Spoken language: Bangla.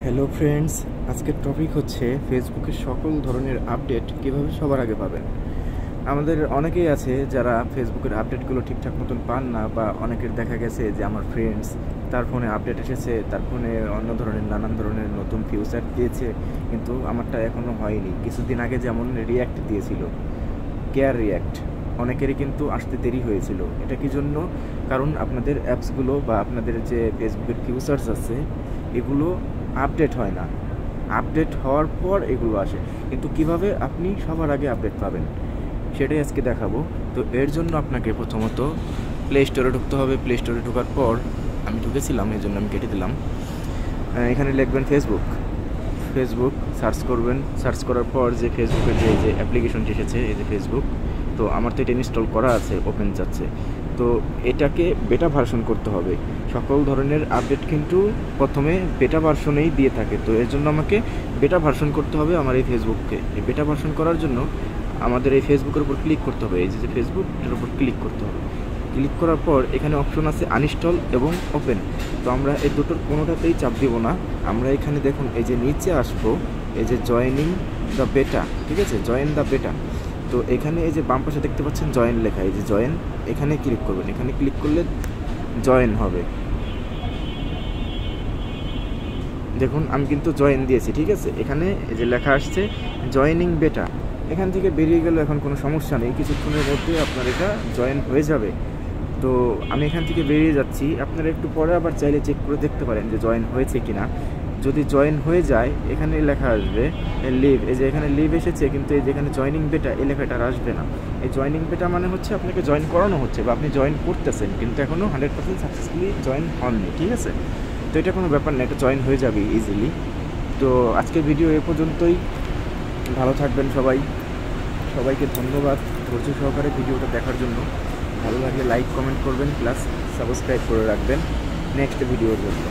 হ্যালো ফ্রেন্ডস, আজকের টপিক হচ্ছে ফেসবুকের সকল ধরনের আপডেট কিভাবে সবার আগে পাবেন। আমাদের অনেকেই আছে যারা ফেসবুকের আপডেটগুলো ঠিকঠাক মতন পান না, বা অনেকের দেখা গেছে যে আমার ফ্রেন্ডস তার ফোনে আপডেট এসেছে, তার ফোনে অন্য ধরনের নানান ধরনের নতুন ফিউচার দিয়েছে, কিন্তু আমারটা এখনও হয়নি। কিছুদিন আগে যেমন রিয়্যাক্ট দিয়েছিল, কেয়ার রিয়্যাক্ট, অনেকেরই কিন্তু আসতে দেরি হয়েছিল। এটা কি জন্য? কারণ আপনাদের অ্যাপসগুলো বা আপনাদের যে ফেসবুকের ফিউচার্স আছে এগুলো আপডেট হয় না। আপডেট হওয়ার পর এগুলো আসে, কিন্তু কিভাবে আপনি সবার আগে আপডেট পাবেন সেটাই আজকে দেখাবো। তো এর জন্য আপনাকে প্রথমত প্লে স্টোরে ঢুকতে হবে। প্লে স্টোরে ঢোকার পর আমি ঢুকেছিলাম, এই জন্য আমি কেটে দিলাম। এখানে লিখবেন ফেসবুক। ফেসবুক সার্চ করবেন। সার্চ করার পর যে ফেসবুকের যে অ্যাপ্লিকেশনটি এসেছে, এই যে ফেসবুক, তো আমার তো এটা ইনস্টল করা আছে, ওপেন যাচ্ছে। তো এটাকে বেটা ভার্সন করতে হবে। সকল ধরনের আপডেট কিন্তু প্রথমে বেটা ভার্সনেই দিয়ে থাকে, তো এর জন্য আমাকে বেটা ভার্সন করতে হবে আমার এই ফেসবুককে। এই বেটা ভার্সন করার জন্য আমাদের এই ফেসবুকের উপর ক্লিক করতে হবে। এই যে ফেসবুক, এটার উপর ক্লিক করতে হবে। ক্লিক করার পর এখানে অপশন আছে আনইনস্টল এবং ওপেন। তো আমরা এই দুটোর কোনোটাতেই চাপ দিব না। আমরা এখানে দেখুন, এই যে নিচে আসবো, এই যে জয়েনিং দ্য বেটা, ঠিক আছে, জয়েন দ্য বেটা। তো এখানে এই যে বাম পাশে দেখতে পাচ্ছেন জয়েন লেখা, এই যে জয়েন, এখানে ক্লিক করবেন। এখানে ক্লিক করলে জয়েন হবে। দেখুন আমি কিন্তু জয়েন দিয়েছি, ঠিক আছে। এখানে এই যে লেখা আসছে জয়েনিং বেটা, এখান থেকে বেরিয়ে গেলে এখন কোনো সমস্যা নেই, কিছুক্ষণের মধ্যে আপনার এটা জয়েন হয়ে যাবে। তো আমি এখান থেকে বেরিয়ে যাচ্ছি। আপনারা একটু পরে আবার চাইলে চেক করে দেখতে পারেন যে জয়েন হয়েছে কি না। যদি জয়েন হয়ে যায় এখানে লেখা আসবে লিভ, এই যে এখানে লিভ এসেছে, কিন্তু এই যেখানে জয়েনিং বেটা এই লেখাটা আর আসবে না। এই জয়েনিং বেটা মানে হচ্ছে আপনাকে জয়েন করানো হচ্ছে, বা আপনি জয়েন করতেছেন, কিন্তু এখনও 100% সাকসেসফুলি জয়েন হননি, ঠিক আছে। তো এটা কোনো ব্যাপার না, এটা জয়েন হয়ে যাবে ইজিলি। তো আজকের ভিডিও এ পর্যন্তই। ভালো থাকবেন সবাই। সবাইকে ধন্যবাদ ধৈর্য সহকারে ভিডিওটা দেখার জন্য। ভালো লাগলে লাইক কমেন্ট করবেন, প্লাস সাবস্ক্রাইব করে রাখবেন নেক্সট ভিডিওর জন্য।